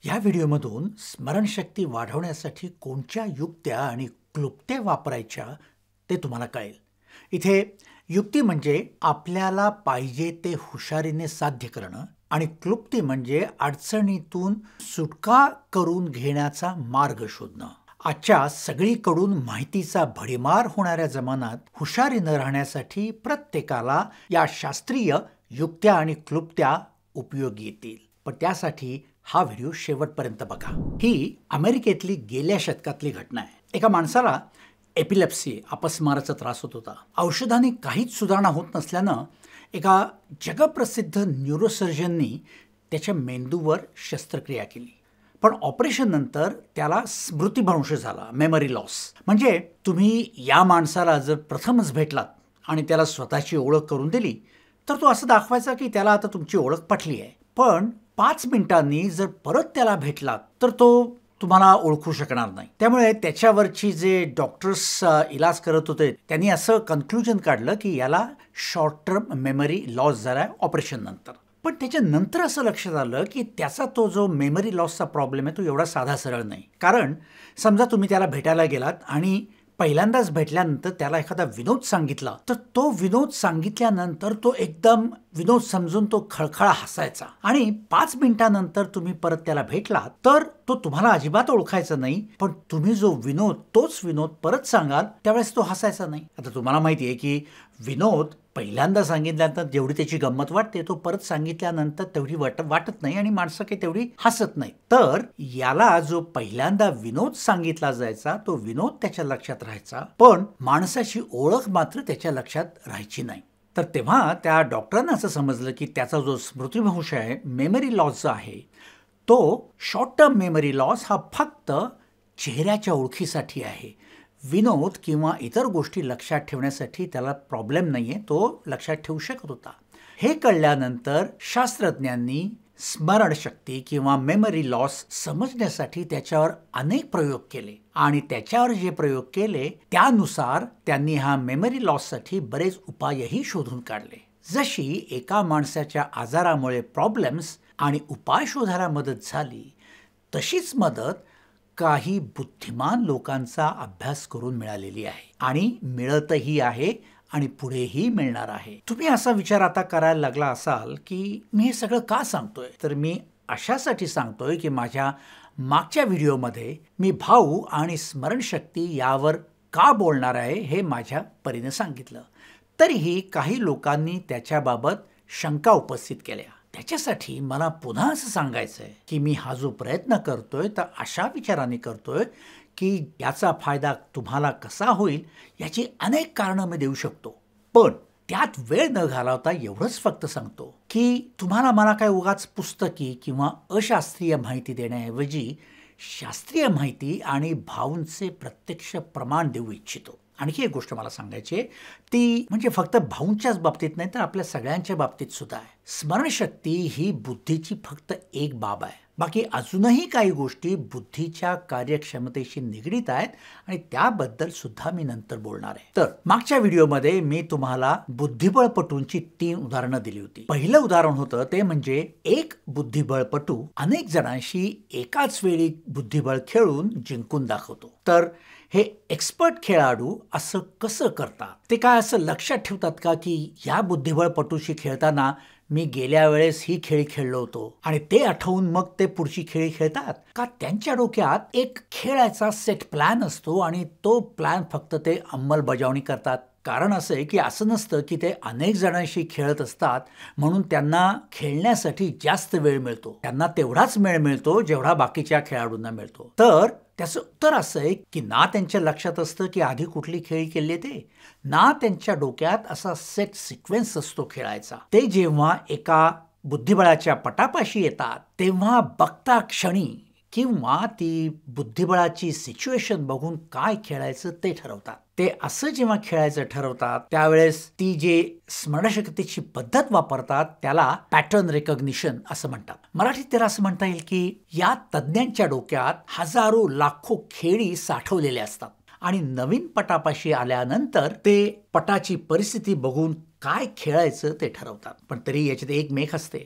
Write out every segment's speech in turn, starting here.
या व्हिडिओमधून स्मरणशक्ती वाढवण्यासाठी कोणत्या युक्त्या आणि क्लुप्त्या वापरायच्या ते तुम्हाला कळेल. इथे युक्ती म्हणजे आपल्याला पाहिजे ते हुशारीने साध्य करणं आणि क्लुप्ती म्हणजे अडचणीतून सुटका करून घेण्याचा मार्ग शोधणं. आजच्या सगळीकडून माहितीचा भडीमार होणाऱ्या जमान्यात हुशारीनं राहण्यासाठी प्रत्येकाला या शास्त्रीय युक्त्या आणि क्लुप्त्या उपयोगी येतील. पण त्यासाठी हा व्हिडिओ शेवटपर्यंत बघा. ही अमेरिकेतली गेल्या शतकातली घटना आहे. एका माणसाला एपिलेप्सी अपस्माराचा त्रास होत होता. औषधांनी काहीच सुधारणा होत नसल्यानं एका जगप्रसिद्ध न्यूरोसर्जननी त्याच्या मेंदूवर शस्त्रक्रिया केली. पण ऑपरेशन नंतर त्याला स्मृतिभ्रंश झाला, मेमरी लॉस. म्हणजे तुम्ही या माणसाला जर प्रथमच भेटलात आणि त्याला स्वतःची ओळख करून दिली तर तो असं दाखवायचा की त्याला आता तुमची ओळख पटली आहे. पण 5 मिनिटांनी जर परत त्याला भेटलात तर तो तुम्हाला ओळखू शकणार नाही. त्यामुळे त्याच्यावरची जे डॉक्टर्स इलाज करत होते त्यांनी असं कन्क्लुजन काढलं की याला शॉर्ट टर्म मेमरी लॉस झाला ऑपरेशन नंतर. पण त्याच्यानंतर असं लक्षात आलं की त्याचा तो जो मेमरी लॉसचा प्रॉब्लेम आहे तो एवढा साधा सरळ नाही. कारण समजा तुम्ही त्याला भेटायला गेलात आणि पहिल्यांदाच भेटल्यानंतर त्याला एखादा विनोद सांगितला तर तो विनोद सांगितल्यानंतर तो एकदम विनोद समजून तो खळखळा हसायचा. आणि 5 मिनिटांनंतर तुम्ही परत त्याला भेटलात तर तो तुम्हाला अजिबात ओळखायचा नाही. पण तुम्ही जो विनोद तोच विनोद परत सांगाल त्यावेळेस तो हसायचा नाही. आता तुम्हाला माहिती आहे की विनोद पहिल्यांदा सांगितल्यानंतर जेवढी त्याची गंमत वाटते तो परत सांगितल्यानंतर तेवढी वाटत नाही आणि माणसं काही तेवढी हसत नाही. तर याला जो पहिल्यांदा विनोद सांगितला जायचा तो विनोद त्याच्या लक्षात राहायचा, पण माणसाची ओळख मात्र त्याच्या लक्षात राहायची नाही. तर तेव्हा त्या डॉक्टरांना असं समजलं की त्याचा जो स्मृतिभ्रंश आहे, मेमरी लॉस जो आहे, तो शॉर्ट टर्म मेमरी लॉस हा फक्त चेहऱ्याच्या ओळखीसाठी आहे. विनोद किंवा इतर गोष्टी लक्षात ठेवण्यासाठी त्याला प्रॉब्लेम नाहीये, तो लक्षात ठेवू शकत होता. हे कळल्यानंतर शास्त्रज्ञांनी स्मरणशक्ती किंवा मेमरी लॉस समजण्यासाठी त्याच्यावर अनेक प्रयोग केले आणि त्याच्यावर जे प्रयोग केले त्यानुसार त्यांनी हा मेमरी लॉससाठी बरेच उपायही शोधून काढले. जशी एका माणसाच्या आजारामुळे प्रॉब्लेम्स आणि उपाय शोधायला मदत झाली तशीच मदत काही बुद्धिमान लोकांचा अभ्यास करून मिळालेली आहे आणि मिळतही आहे आणि पुढेही मिळणार आहे. तुम्ही असा विचार आता करायला लागला असाल की मी हे सगळं का सांगतोय. तर मी अशासाठी सांगतोय की माझ्या मागच्या व्हिडिओमध्ये मी भाऊ आणि स्मरणशक्ती यावर का बोलणार आहे हे माझ्या परीने सांगितलं. तरीही काही लोकांनी त्याच्याबाबत शंका उपस्थित केल्या. त्याच्यासाठी मला पुन्हा असं सांगायचं आहे की मी हा जो प्रयत्न करतोय तर अशा विचाराने करतोय की याचा फायदा तुम्हाला कसा होईल याची अनेक कारणं मी देऊ शकतो. पण त्यात वेळ न घालवता एवढंच फक्त सांगतो की तुम्हाला मला काय उगाच पुस्तकी किंवा अशास्त्रीय माहिती देण्याऐवजी शास्त्रीय माहिती आणि भाऊंचे प्रत्यक्ष प्रमाण देऊ इच्छितो. आणखी एक गोष्ट मला सांगायची आहे ती म्हणजे फक्त भाऊंच्याच बाबतीत नाही तर आपल्या सगळ्यांच्या बाबतीत सुद्धा आहे. स्मरणशक्ती ही बुद्धीची फक्त एक बाब आहे. बाकी अजूनही काही गोष्टी बुद्धीच्या कार्यक्षमतेशी निगडीत आहेत आणि त्याबद्दल सुद्धा मी नंतर बोलणार आहे. तर मागच्या व्हिडिओमध्ये मी तुम्हाला बुद्धिबळपटूंची 3 उदाहरणं दिली होती. पहिलं उदाहरण होतं ते म्हणजे एक बुद्धिबळपटू अनेक जणांशी एकाच वेळी बुद्धिबळ खेळून जिंकून दाखवतो. तर हे एक्सपर्ट खेळाडू असं कसं करतात? ते काय असं लक्षात ठेवतात का की या बुद्धिबळपटूशी खेळताना मी गेल्या वेळेस ही खेळी खेळलो होतो आणि ते आठवून मग ते पुढची खेळी खेळतात का? त्यांच्या डोक्यात एक खेळाचा सेट प्लॅन असतो आणि तो प्लॅन फक्त ते अंमलबजावणी करतात. कारण असं आहे की असं नसतं की ते अनेक जणांशी खेळत असतात म्हणून त्यांना खेळण्यासाठी जास्त वेळ मिळतो. त्यांना तेवढाच वेळ मिळतो जेवढा बाकीच्या खेळाडूंना मिळतो. तर त्याचं उत्तर असं आहे की ना त्यांच्या लक्षात असतं की आधी कुठली खेळी खेळली ते, ना त्यांच्या डोक्यात असा सेट सिक्वेन्स असतो खेळायचा. ते जेव्हा एका बुद्धिबळाच्या पटापाशी येतात तेव्हा बघता क्षणी किंवा ती बुद्धिबळाची सिच्युएशन बघून काय खेळायचं ते ठरवतात. ते असं जेव्हा खेळायचं ठरवतात त्यावेळेस ती जे स्मरणशक्तीची पद्धत वापरतात त्याला पॅटर्न रिकॉग्निशन असं म्हणतात. मराठीत त्याला असं म्हणता येईल की या तज्ज्ञांच्या डोक्यात हजारो लाखो खेळी साठवलेल्या असतात आणि नवीन पटापाशी आल्यानंतर ते पटाची परिस्थिती बघून काय खेळायचं ते ठरवतात. पण तरी याच्यात एक मेख असते.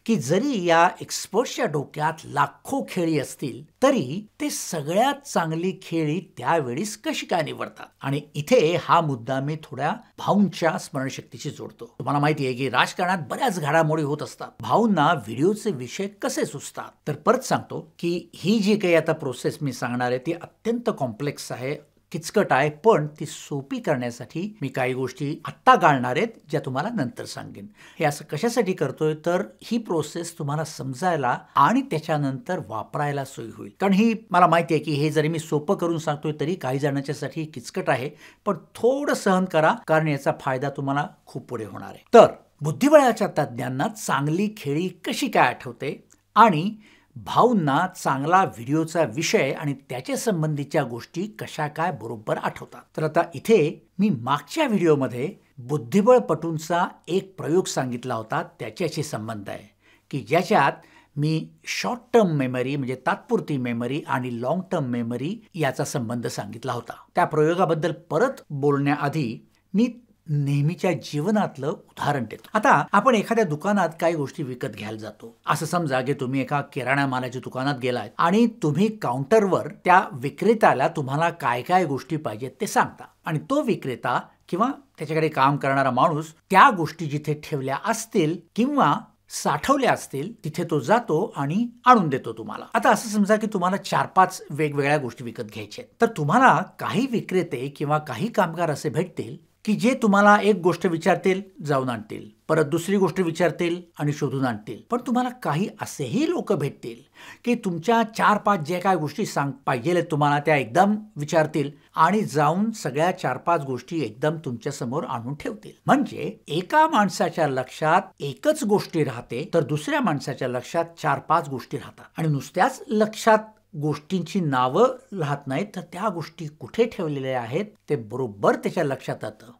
की जरी या एक्सपर्ट्सच्या डोक्यात लाखो खेळी असतील तरी ते सगळ्यात चांगली खेळी त्यावेळीच कशी काय निवडतात. आणि इथे हा मुद्दा मी थोड्या भाऊंच्या स्मरणशक्तीशी जोडतो. तुम्हाला माहिती आहे की राजकारणात बऱ्याच घडामोडी होत असतात. भाऊंना व्हिडिओचे विषय कसे सुचतात. तर परत सांगतो की ही जी काही आता प्रोसेस मी सांगणार आहे ती अत्यंत कॉम्प्लेक्स आहे, किचकट आहे, पण ती सोपी करण्यासाठी मी काही गोष्टी आत्ता घालणार आहेत ज्या तुम्हाला नंतर सांगेन. हे असं कशासाठी करतोय तर ही प्रोसेस तुम्हाला समजायला आणि त्याच्यानंतर वापरायला सोयी होईल. कारण ही मला माहिती आहे की हे जरी मी सोपं करून सांगतोय तरी काही जणांच्यासाठी किचकट आहे, पण थोडं सहन करा कारण याचा फायदा तुम्हाला खूप पुढे होणार आहे. तर बुद्धिबळाच्या तज्ज्ञांना चांगली खेळी कशी काय आठवते आणि भाऊंना चांगला व्हिडिओचा विषय आणि त्याच्या संबंधीच्या गोष्टी कशा काय बरोबर आठवतात. तर आता इथे मी मागच्या व्हिडिओमध्ये बुद्धिबळपटूंचा एक प्रयोग सांगितला होता, त्याच्याशी संबंध आहे की ज्याच्यात मी शॉर्ट टर्म मेमरी म्हणजे तात्पुरती मेमरी आणि लॉंग टर्म मेमरी याचा संबंध सांगितला होता. त्या प्रयोगाबद्दल परत बोलण्याआधी मी नेहमीच्या जीवनातलं उदाहरण देतो. आता आपण एखाद्या दुकानात काही गोष्टी विकत घ्यायला जातो. असं समजा की तुम्ही एका किराणा मालाच्या दुकानात गेलात आणि तुम्ही काउंटरवर त्या विक्रेत्याला तुम्हाला काय काय गोष्टी पाहिजेत ते सांगता आणि तो विक्रेता किंवा त्याच्याकडे काम करणारा माणूस त्या गोष्टी जिथे ठेवल्या असतील किंवा साठवल्या असतील तिथे तो जातो आणि आणून देतो तुम्हाला. आता असं समजा की तुम्हाला 4-5 वेगवेगळ्या गोष्टी विकत घ्यायच्या आहेत. तर तुम्हाला काही विक्रेते किंवा काही कामगार असे भेटतील की जे तुम्हाला एक गोष्ट विचारतील, जाऊन आणतील, परत दुसरी गोष्ट विचारतील आणि शोधून आणतील. पण तुम्हाला काही असेही लोक भेटतील की तुमच्या 4-5 जे काय गोष्टी पाहिजे तुम्हाला त्या एकदम विचारतील आणि जाऊन सगळ्या 4-5 गोष्टी एकदम तुमच्या समोर आणून ठेवतील. म्हणजे एका माणसाच्या लक्षात एकच गोष्टी राहते तर दुसऱ्या माणसाच्या लक्षात 4-5 गोष्टी राहतात आणि नुसत्याच लक्षात गोष्टींची नावं राहत नाहीत तर त्या गोष्टी कुठे ठेवलेल्या आहेत ते बरोबर त्याच्या लक्षात येतं.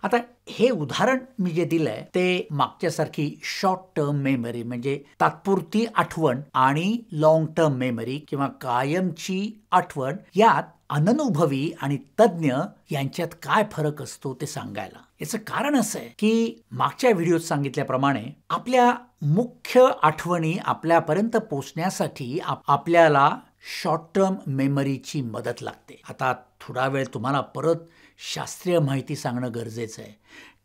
आता हे उदाहरण मी जे दिलंय ते मागच्यासारखी शॉर्ट टर्म मेमरी म्हणजे तात्पुरती आठवण आणि लॉंग टर्म मेमरी किंवा कायमची आठवण यात अननुभवी आणि तज्ञ यांच्यात काय फरक असतो ते सांगायला. याचं कारण असं आहे की मागच्या व्हिडिओत सांगितल्याप्रमाणे आपल्या मुख्य आठवणी आपल्यापर्यंत पोहोचण्यासाठी आपल्याला शॉर्ट टर्म मेमरीची मदत लागते. आता थोडा वेळ तुम्हाला परत शास्त्रीय माहिती सांगणं गरजेचं आहे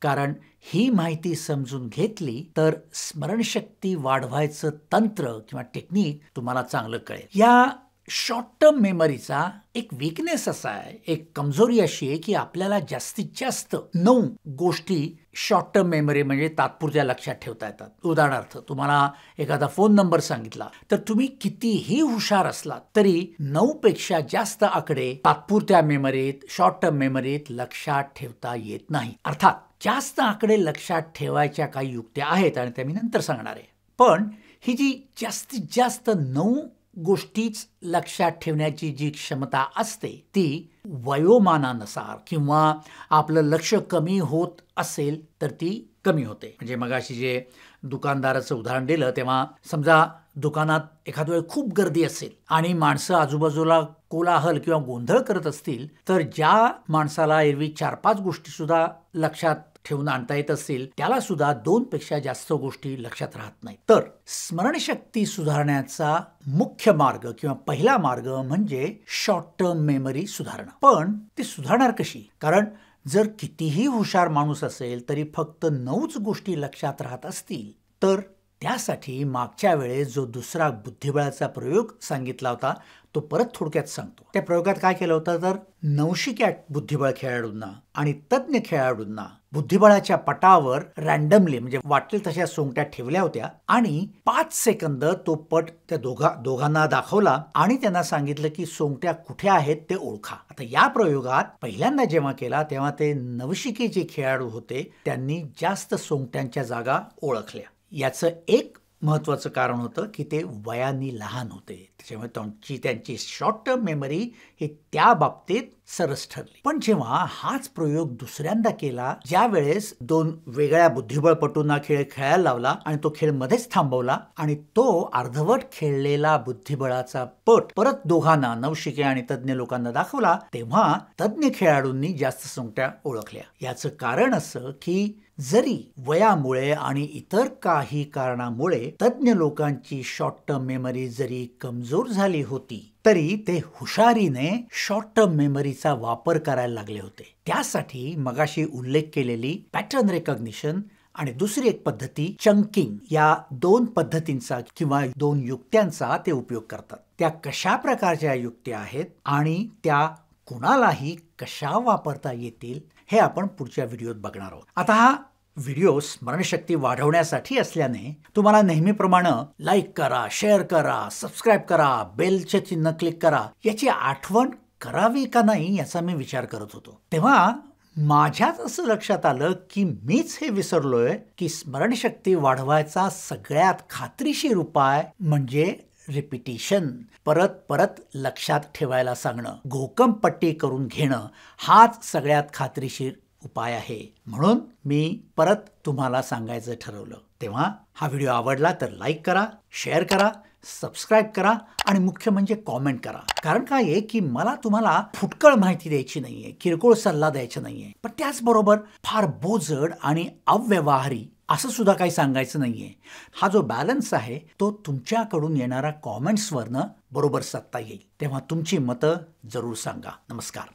कारण ही माहिती समजून घेतली तर स्मरणशक्ती वाढवायचं तंत्र किंवा टेक्निक तुम्हाला चांगलं कळेल. या शॉर्ट टर्म मेमरीचा एक वीकनेस असा आहे, एक कमजोरी अशी आहे की आपल्याला जास्तीत जास्त 9 गोष्टी शॉर्ट टर्म मेमरी म्हणजे तात्पुरत्या लक्षात ठेवता येतात. उदाहरणार्थ तुम्हाला एखादा फोन नंबर सांगितला तर तुम्ही कितीही हुशार असलात तरी 9 पेक्षा जास्त आकडे तात्पुरत्या मेमरीत शॉर्ट टर्म मेमरीत लक्षात ठेवता येत नाही. अर्थात जास्त आकडे लक्षात ठेवायच्या काही युक्त्या आहेत आणि त्या मी नंतर सांगणार आहे. पण ही जी जास्तीत जास्त 9 गोष्टीच लक्षात ठेवण्याची जी क्षमता असते ती वयोमानानुसार किंवा आपलं लक्ष कमी होत असेल तर ती कमी होते. म्हणजे मगाशी जे दुकानदाराचं उदाहरण दिलं तेव्हा समजा दुकानात एखाद वेळ खूप गर्दी असेल आणि माणसं आजूबाजूला कोलाहल किंवा गोंधळ करत असतील तर ज्या माणसाला एरवी 4-5 गोष्टी सुद्धा लक्षात ठेवून आणता येत असतील त्याला सुद्धा 2 पेक्षा जास्त गोष्टी लक्षात राहत नाही. तर स्मरणशक्ती सुधारण्याचा मुख्य मार्ग किंवा पहिला मार्ग म्हणजे शॉर्ट टर्म मेमरी सुधारणं. पण ती सुधारणार कशी? कारण जर कितीही हुशार माणूस असेल तरी फक्त 9च गोष्टी लक्षात राहत असतील तर त्यासाठी मागच्या वेळेस जो दुसरा बुद्धिबळाचा प्रयोग सांगितला होता तो परत थोडक्यात सांगतो. त्या प्रयोगात काय केलं होतं तर नवशिक्या बुद्धिबळ खेळाडूंना आणि तज्ञ खेळाडूंना बुद्धिबळाच्या पटावर रॅन्डमली म्हणजे वाटेल तशा सोंगट्या ठेवल्या होत्या आणि 5 सेकंद तो पट त्या दोघांना दाखवला आणि त्यांना सांगितलं की सोंगट्या कुठे आहेत ते ओळखा. आता या प्रयोगात पहिल्यांदा जेव्हा केला तेव्हा ते नवशिकेचे खेळाडू होते त्यांनी जास्त सोंगट्यांच्या जागा ओळखल्या. याचं एक महत्त्वाचं कारण होतं की ते वयाने लहान होते त्याच्यामुळे त्यांची शॉर्ट टर्म मेमरी ही त्या बाबतीत सरस ठरली. पण जेव्हा हाच प्रयोग दुसऱ्यांदा केला ज्या वेळेस 2 वेगळ्या बुद्धिबळपटूंना खेळ खेळायला लावला आणि तो खेळ मध्येच थांबवला आणि तो अर्धवट खेळलेला बुद्धिबळाचा पट परत दोघांना नवशिके आणि तज्ञ लोकांना दाखवला तेव्हा तज्ञ खेळाडूंनी जास्त सोंगट्या ओळखल्या. याचं कारण असं की जरी वयामुळे आणि इतर काही कारणामुळे तज्ञ लोकांची शॉर्ट टर्म मेमरी जरी कमजोर झाली होती, तरी ते हुशारीने शॉर्ट टर्म मेमरीचा वापर करायला लागले होते. त्यासाठी मगाशी उल्लेख केलेली पॅटर्न रेकॉग्निशन आणि दुसरी एक पद्धती चंकिंग, या 2 पद्धतींचा किंवा 2 युक्त्यांचा ते उपयोग करतात. त्या कशा प्रकारच्या युक्त्या आहेत आणि त्या कुणालाही कशा वापरता येतील हे आपण पुढच्या व्हिडिओत बघणार आहोत. आता हा व्हिडिओ स्मरणशक्ती वाढवण्यासाठी असल्याने तुम्हाला नेहमीप्रमाणे लाईक करा, शेअर करा, सबस्क्राईब करा, बेलचे चिन्ह क्लिक करा याची आठवण करावी का नाही याचा मी विचार करत होतो. तेव्हा माझ्याच असं लक्षात आलं की मीच हे विसरलोय की स्मरणशक्ती वाढवायचा सगळ्यात खात्रीशीर उपाय म्हणजे रिपिटिशन, परत परत लक्षात ठेवायला सांगणं, घोकंपट्टी करून घेणं हाच सगळ्यात खात्रीशीर उपाय आहे. म्हणून मी परत तुम्हाला सांगायचं ठरवलं. तेव्हा हा व्हिडिओ आवडला तर लाईक करा, शेअर करा, सबस्क्राईब करा आणि मुख्य म्हणजे कॉमेंट करा. कारण काय आहे की मला तुम्हाला फुटकळ माहिती द्यायची नाहीये, किरकोळ सल्ला द्यायचा नाहीये, पण त्याचबरोबर फार बोजड आणि अव्यवहारी असं सुद्धा काही सांगायचं नाहीये. हा जो बॅलन्स आहे तो तुमच्याकडून येणाऱ्या कॉमेंट्सवरनं बरोबर साधता येईल. तेव्हा तुमची मतं जरूर सांगा. नमस्कार.